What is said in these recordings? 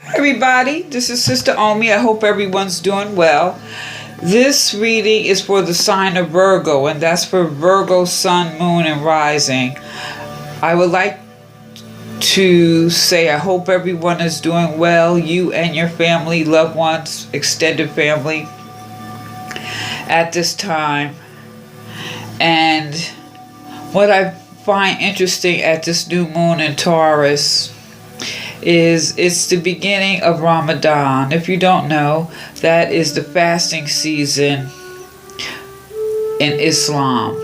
Everybody, this is Sister Omi. I hope everyone's doing well. This reading is for the sign of Virgo, and that's for Virgo, Sun, Moon, and Rising. I would like to say I hope everyone is doing well, you and your family, loved ones, extended family, at this time. And what I find interesting at this new moon in Taurus is it's the beginning of Ramadan. If you don't know, that is the fasting season in Islam.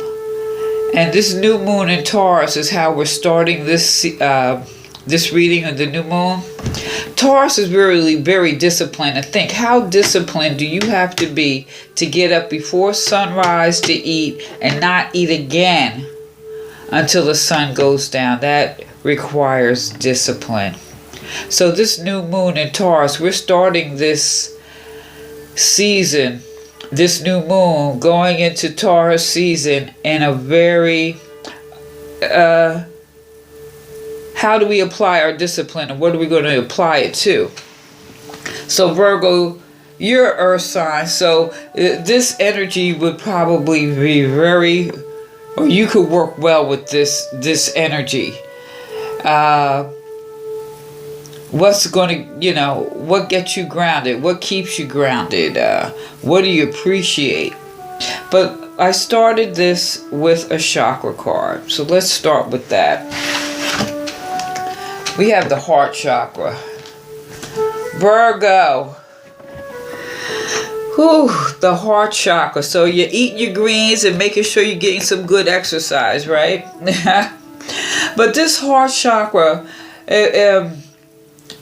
And this new moon in Taurus is how we're starting this reading of the new moon. Taurus is really very disciplined. And think, how disciplined do you have to be to get up before sunrise to eat and not eat again until the sun goes down? That requires discipline. So this new moon in Taurus, we're starting this season, this new moon, going into Taurus season in a very, how do we apply our discipline and what are we going to apply it to? So Virgo, you're earth sign, so this energy would probably be very, or you could work well with this energy. What's going to, what gets you grounded? What keeps you grounded? What do you appreciate? But I started this with a chakra card. So let's start with that. We have the heart chakra. Virgo. Whew, the heart chakra. So you're eating your greens and making sure you're getting some good exercise, right? But this heart chakra,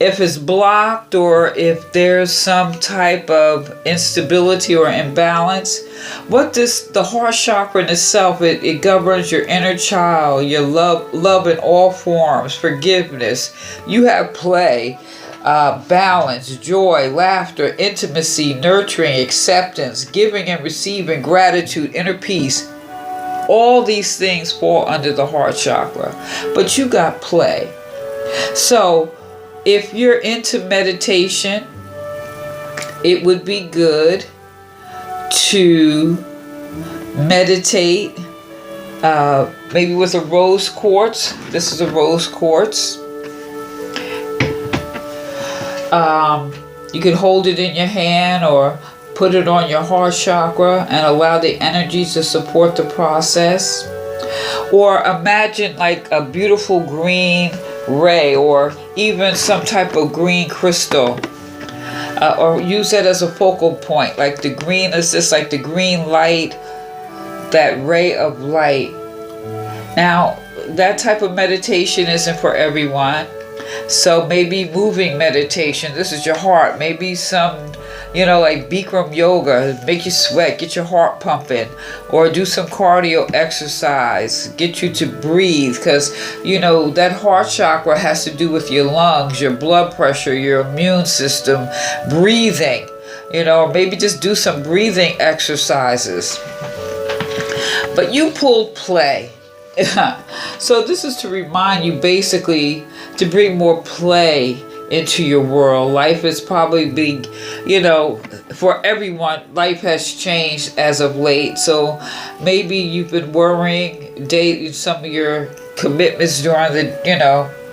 if it's blocked or if there's some type of instability or imbalance, the heart chakra in itself, it governs your inner child, your love in all forms, forgiveness. You have play, balance, joy, laughter, intimacy, nurturing, acceptance, giving and receiving, gratitude, inner peace. All these things fall under the heart chakra. But you got play. So if you're into meditation, it would be good to meditate, maybe with a rose quartz. This is a rose quartz. You can hold it in your hand or put it on your heart chakra and allow the energy to support the process. Or imagine like a beautiful green ray or even some type of green crystal, or use that as a focal point. Like the green is just like the green light, that ray of light. Now that type of meditation isn't for everyone, so maybe moving meditation. This is your heart. Maybe some like Bikram yoga, make you sweat, get your heart pumping, or do some cardio exercise, get you to breathe, because that heart chakra has to do with your lungs, your blood pressure, your immune system, breathing, or maybe just do some breathing exercises. But you pulled play. So this is to remind you basically to bring more play into your world. Life is probably big, for everyone, life has changed as of late. So maybe you've been worrying, dating some of your commitments during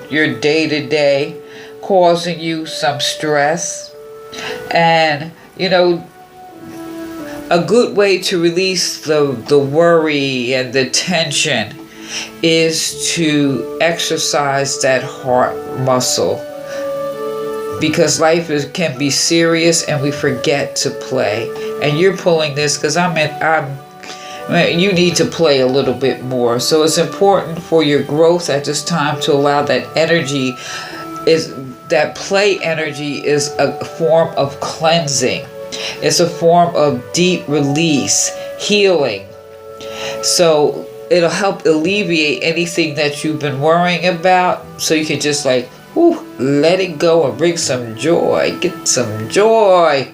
your day to day, causing you some stress. And, a good way to release the worry and the tension is to exercise that heart muscle. Because life can be serious and we forget to play. And you're pulling this because you need to play a little bit more. So it's important for your growth at this time to allow that energy. That play energy is a form of cleansing. It's a form of deep release, healing. So it'll help alleviate anything that you've been worrying about. So you can just let it go and bring some joy. Get some joy.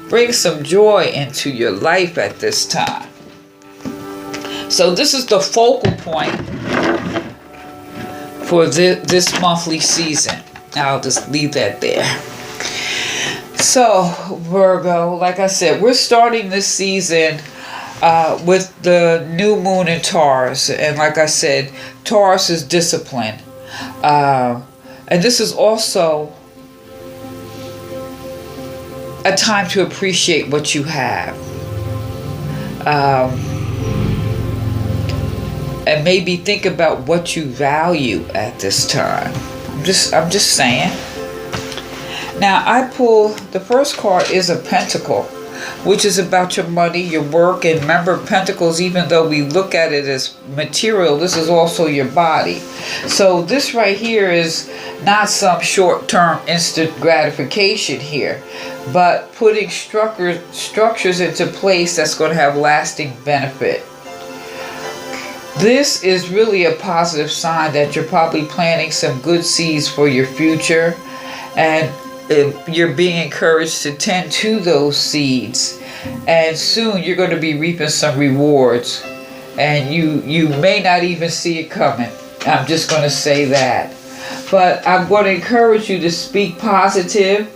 Bring some joy into your life at this time. So this is the focal point for this monthly season. I'll just leave that there. So, Virgo, like I said, we're starting this season with the new moon in Taurus. And like I said, Taurus is discipline. And this is also a time to appreciate what you have. And maybe think about what you value at this time. I'm just saying. Now I pull, the first card is a pentacle, which is about your money, your work. And remember, pentacles, even though we look at it as material, this is also your body. So this right here is not some short-term instant gratification here, but putting structures into place that's going to have lasting benefit. This is really a positive sign that you're probably planting some good seeds for your future, and you're being encouraged to tend to those seeds, and soon you're going to be reaping some rewards, and you may not even see it coming. I'm just going to say that. But I'm going to encourage you to speak positive.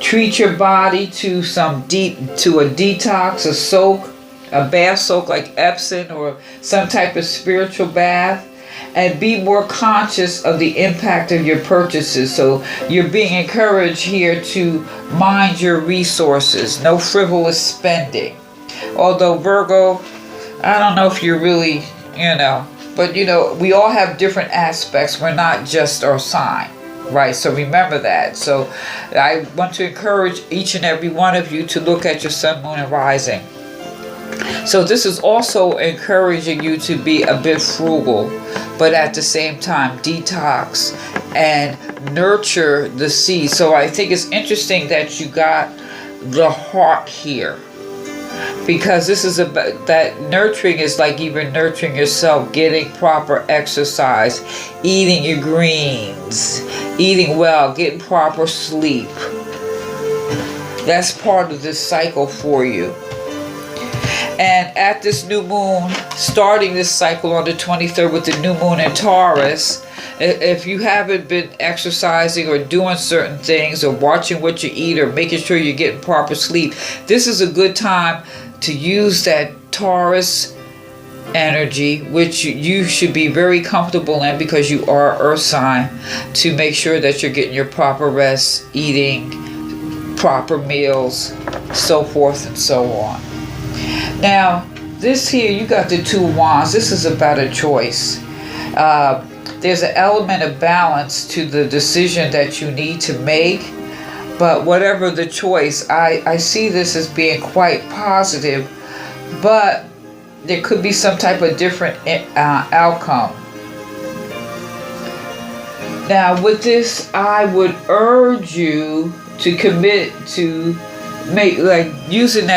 Treat your body to a detox, a soak, a bath soak like Epsom, or some type of spiritual bath. And be more conscious of the impact of your purchases. So you're being encouraged here to mind your resources. No frivolous spending. Although Virgo, I don't know if you're really, but we all have different aspects. We're not just our sign, right? So remember that. So I want to encourage each and every one of you to look at your sun, moon, and rising. So this is also encouraging you to be a bit frugal, but at the same time detox and nurture the seed. So I think it's interesting that you got the heart here, because this is about that nurturing is like even nurturing yourself, getting proper exercise, eating your greens, eating well, getting proper sleep. That's part of this cycle for you. And at this new moon, starting this cycle on the 23rd with the new moon in Taurus, if you haven't been exercising or doing certain things or watching what you eat or making sure you're getting proper sleep, this is a good time to use that Taurus energy, which you should be very comfortable in because you are Earth sign, to make sure that you're getting your proper rest, eating proper meals, so forth and so on. Now, this here, you got the Two of Wands. This is about a choice. There's an element of balance to the decision that you need to make. But whatever the choice, I see this as being quite positive. But there could be some type of different outcome. Now, with this, I would urge you to commit to using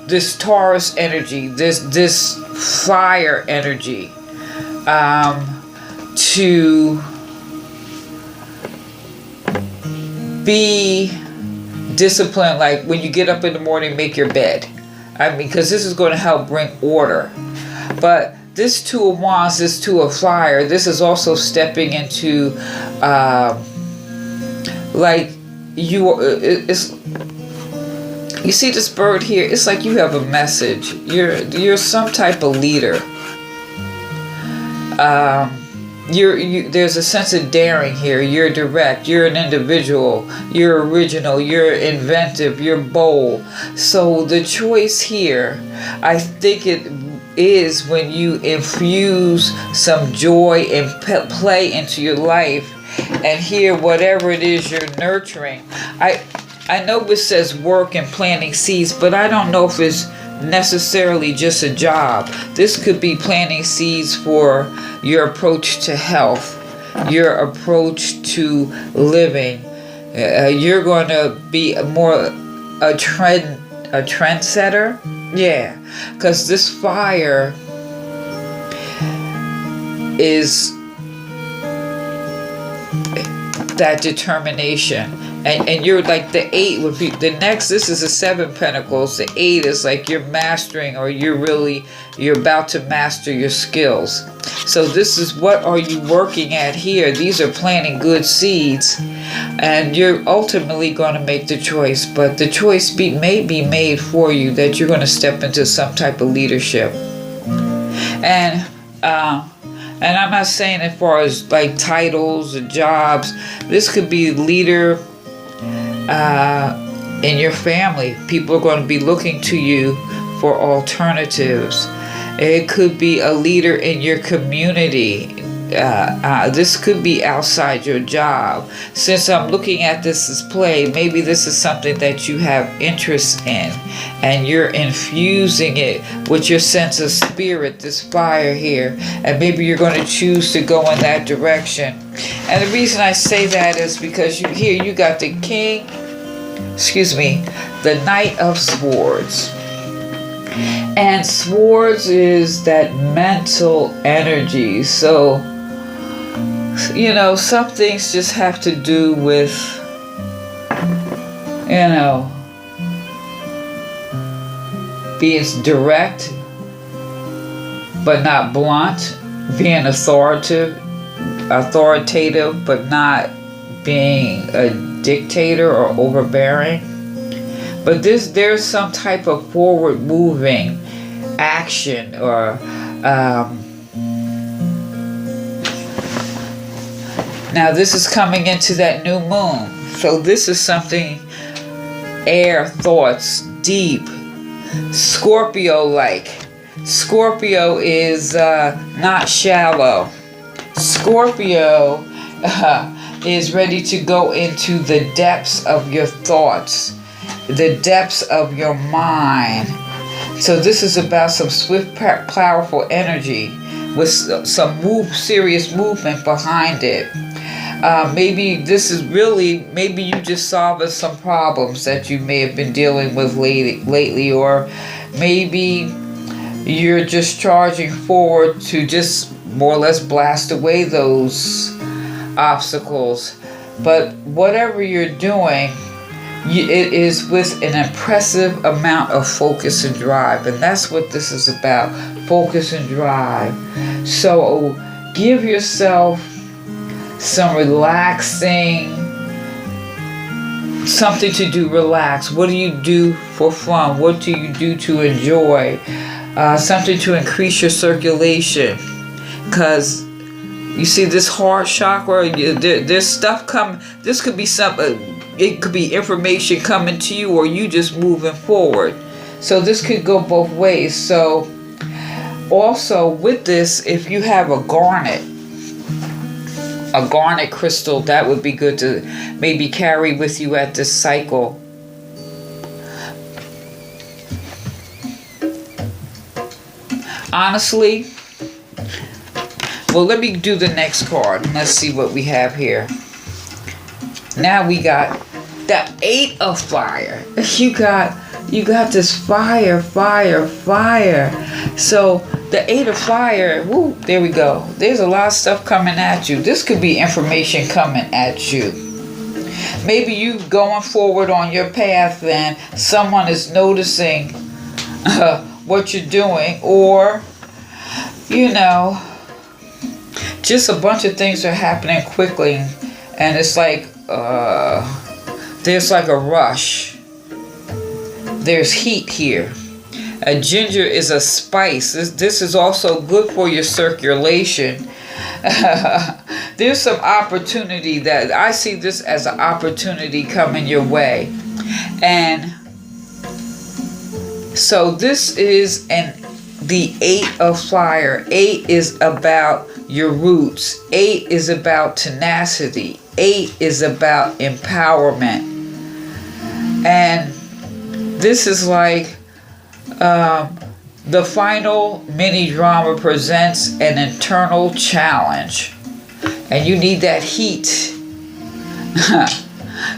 this Taurus energy, this fire energy, to be disciplined. Like when you get up in the morning, make your bed. Because this is going to help bring order. But this Two of Wands, this Two of Fire, this is also stepping into, you see this bird here? It's like you have a message. You're some type of leader. There's a sense of daring here. You're direct. You're an individual. You're original. You're inventive. You're bold. So the choice here, I think it is when you infuse some joy and play into your life, and here whatever it is you're nurturing. I know it says work and planting seeds, but I don't know if it's necessarily just a job. This could be planting seeds for your approach to health, your approach to living. You're going to be more a trendsetter. Yeah, because this fire is that determination. And you're like the 8 would be the next. This is a 7 Pentacles. The 8 is like you're mastering, or you're about to master your skills. So this is what are you working at here. These are planting good seeds, and you're ultimately going to make the choice. But the choice may be made for you that you're going to step into some type of leadership. And I'm not saying as far as like titles or jobs. This could be leader in your family. People are going to be looking to you for alternatives. It could be a leader in your community. This could be outside your job. Since I'm looking at this as play, maybe this is something that you have interest in, and you're infusing it with your sense of spirit, this fire here, and maybe you're going to choose to go in that direction. And the reason I say that is because you got the the Knight of Swords. And swords is that mental energy. So, some things just have to do with, being direct, but not blunt, being authoritative, but not being a dictator or overbearing. But there's some type of forward moving action or now this is coming into that new moon. So this is something air thoughts, deep, Scorpio-like. Scorpio is not shallow. Scorpio is ready to go into the depths of your thoughts, the depths of your mind. So this is about some swift, powerful energy with some serious movement behind it. Maybe you just solving some problems that you may have been dealing with lately, or maybe you're just charging forward to just more or less blast away those obstacles. But whatever you're doing, it is with an impressive amount of focus and drive. And that's what this is about, focus and drive. So give yourself some relaxing, something to do, relax. What do you do for fun? What do you do to enjoy? Something to increase your circulation. Because you see this heart chakra, there's stuff coming. This could be it could be information coming to you, or you just moving forward. So this could go both ways. So also with this, if you have a garnet crystal, that would be good to maybe carry with you at this cycle. Honestly, well, let me do the next card. Let's see what we have here. Now we got the 8 of Fire. You got this fire. So the 8 of Fire, woo, there we go. There's a lot of stuff coming at you. This could be information coming at you. Maybe you going forward on your path and someone is noticing what you're doing, or, just a bunch of things are happening quickly, and it's like there's like a rush. There's heat here. A ginger is a spice. This is also good for your circulation. There's some opportunity that I see this as an opportunity coming your way. And so this is the 8 of Fire. 8 is about your roots. 8 is about tenacity. 8 is about empowerment. And this is like the final mini drama presents an internal challenge, and you need that heat.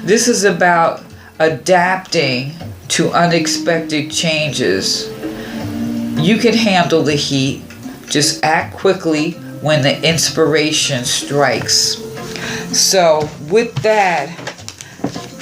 This is about adapting to unexpected changes. You can handle the heat. Just act quickly when the inspiration strikes. So with that,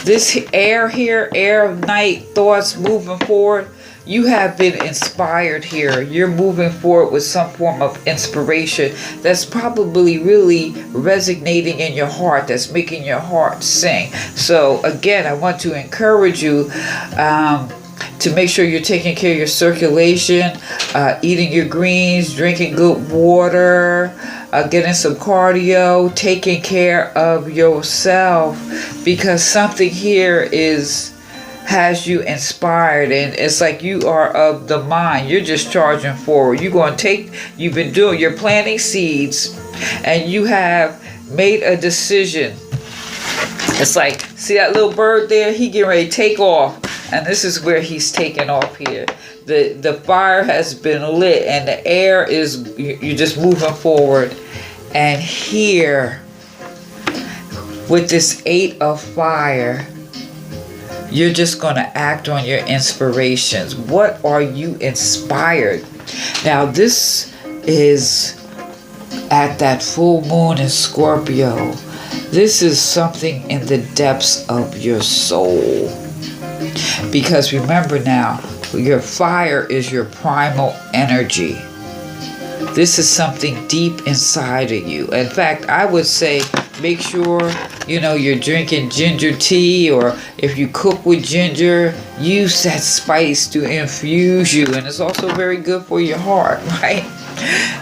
this air here, air of night thoughts moving forward, you have been inspired here. You're moving forward with some form of inspiration that's probably really resonating in your heart, that's making your heart sing. So again, I want to encourage you to make sure you're taking care of your circulation, eating your greens, drinking good water, getting some cardio, taking care of yourself, because something here has you inspired, and it's like you are of the mind. You're just charging forward. You're planting seeds, and you have made a decision. It's like, see that little bird there? He getting ready to take off. And this is where he's taking off here. The fire has been lit, and the air is, you're just moving forward. And here, with this 8 of fire, you're just going to act on your inspirations. What are you inspired? Now, this is at that full moon in Scorpio. This is something in the depths of your soul. Because remember now, your fire is your primal energy. This is something deep inside of you. In fact, I would say make sure, you're drinking ginger tea, or if you cook with ginger, use that spice to infuse you. And it's also very good for your heart, right?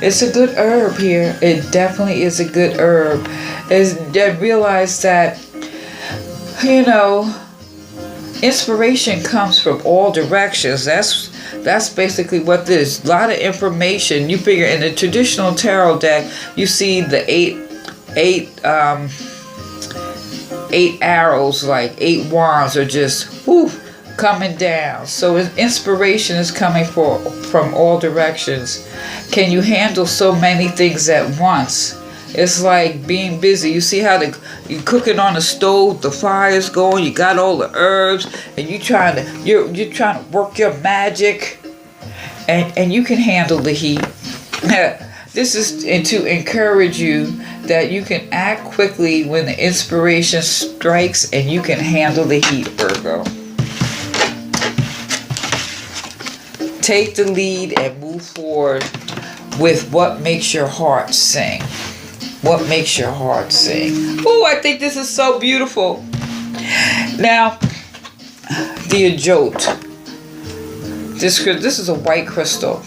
It's a good herb here. It definitely is a good herb. And realize that, inspiration comes from all directions. That's basically what this is. A lot of information. You figure in the traditional tarot deck, you see the eight arrows, like 8 wands, are just coming down. So inspiration is coming from all directions. Can you handle so many things at once? It's like being busy. You see how you're cooking on the stove, the fire's going, you got all the herbs, and you're trying to work your magic, and you can handle the heat. This is to encourage you that you can act quickly when the inspiration strikes, and you can handle the heat, Virgo. Take the lead and move forward with what makes your heart sing. What makes your heart sing? Oh, I think this is so beautiful. Now, the Ajot. This is a white crystal.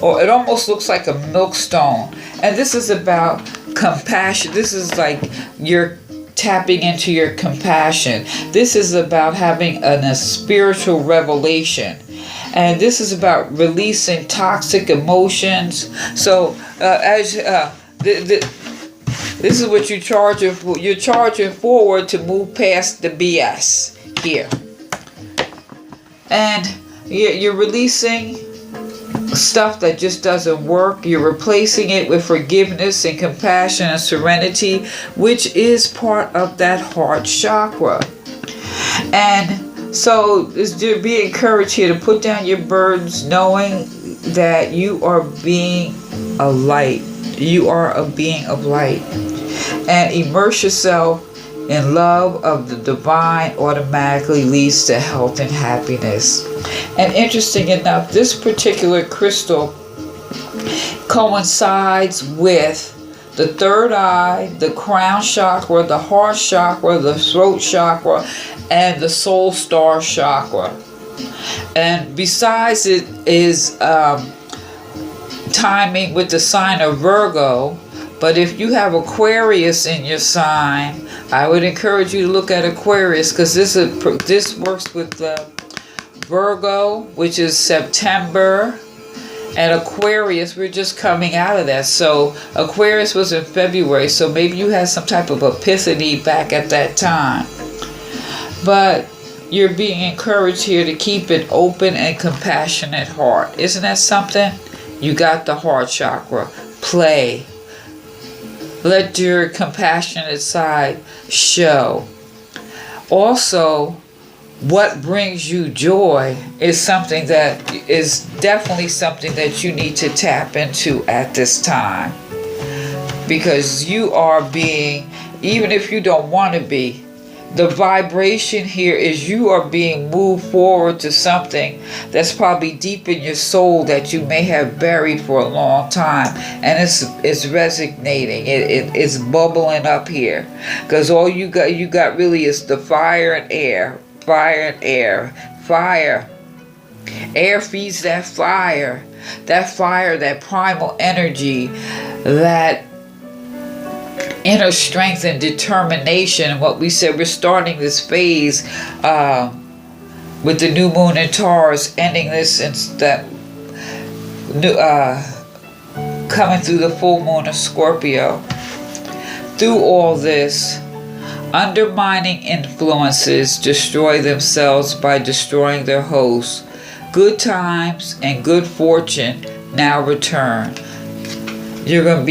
Or it almost looks like a milkstone. And this is about compassion. This is like you're tapping into your compassion. This is about having a spiritual revelation. And this is about releasing toxic emotions. So, this is what you're charging for. You're charging forward to move past the BS here. And you're releasing stuff that just doesn't work. You're replacing it with forgiveness and compassion and serenity, which is part of that heart chakra. And so be encouraged here to put down your burdens, knowing that you are being a light. You are a being of light. And immerse yourself in love of the divine automatically leads to health and happiness. And interesting enough, this particular crystal coincides with the third eye, the crown chakra, the heart chakra, the throat chakra, and the soul star chakra. And besides, it is timing with the sign of Virgo. But if you have Aquarius in your sign, I would encourage you to look at Aquarius, because this works with Virgo, which is September, and Aquarius, we're just coming out of that. So Aquarius was in February, so maybe you had some type of epiphany back at that time. But you're being encouraged here to keep an open and compassionate heart. Isn't that something? You got the heart chakra. Play. Let your compassionate side show. Also, what brings you joy is something that is definitely something that you need to tap into at this time. Because you are being, even if you don't want to be, The vibration here is you are being moved forward to something that's probably deep in your soul that you may have buried for a long time, and it's resonating. It's bubbling up here, because all you got really is the fire and air, fire and air, fire. Air feeds that fire, that primal energy, that inner strength and determination. What we said, we're starting this phase with the new moon in Taurus, ending this and that new coming through the full moon of Scorpio. Through all this, undermining influences destroy themselves by destroying their hosts. Good times and good fortune now return. You're going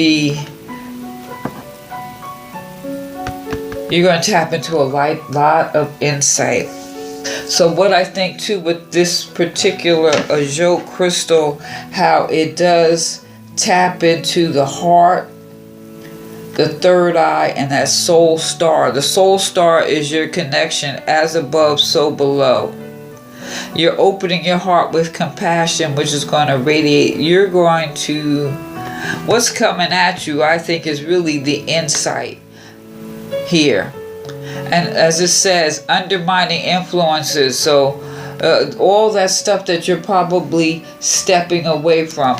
to tap into a lot of insight. So what I think too with this particular Azure crystal, how it does tap into the heart, the third eye, and that soul star. The soul star is your connection, as above, so below. You're opening your heart with compassion, which is going to radiate. You're going to, what's coming at you, I think, is really the insight here. And as it says, undermining influences. So all that stuff that you're probably stepping away from,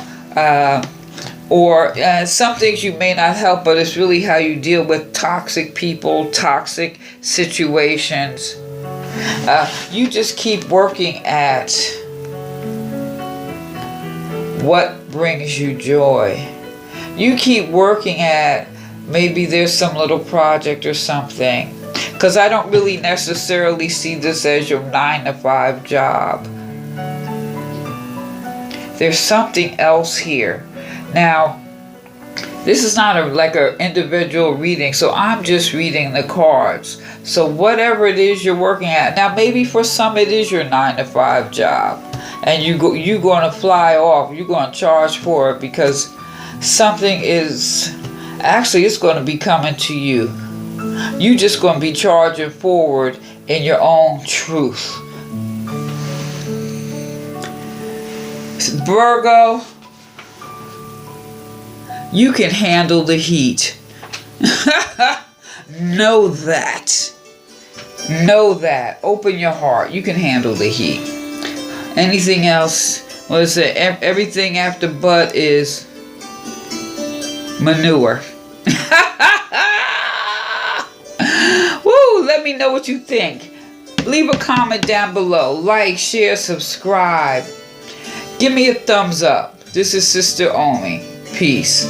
or some things you may not help, but it's really how you deal with toxic people, toxic situations. You just keep working at what brings you joy. You keep working at, maybe there's some little project or something. Because I don't really necessarily see this as your 9-to-5 job. There's something else here. Now, this is not like an individual reading, so I'm just reading the cards. So whatever it is you're working at, now maybe for some it is your 9-to-5 job, and you're going to fly off. You're going to charge for it because something is actually, it's going to be coming to you. You're just going to be charging forward in your own truth. Virgo, you can handle the heat. Know that. Know that. Open your heart. You can handle the heat. Anything else? What is it? Everything after but is manure. Woo! Let me know what you think. Leave a comment down below. Like, share, subscribe. Give me a thumbs up. This is Sister Omi. Peace.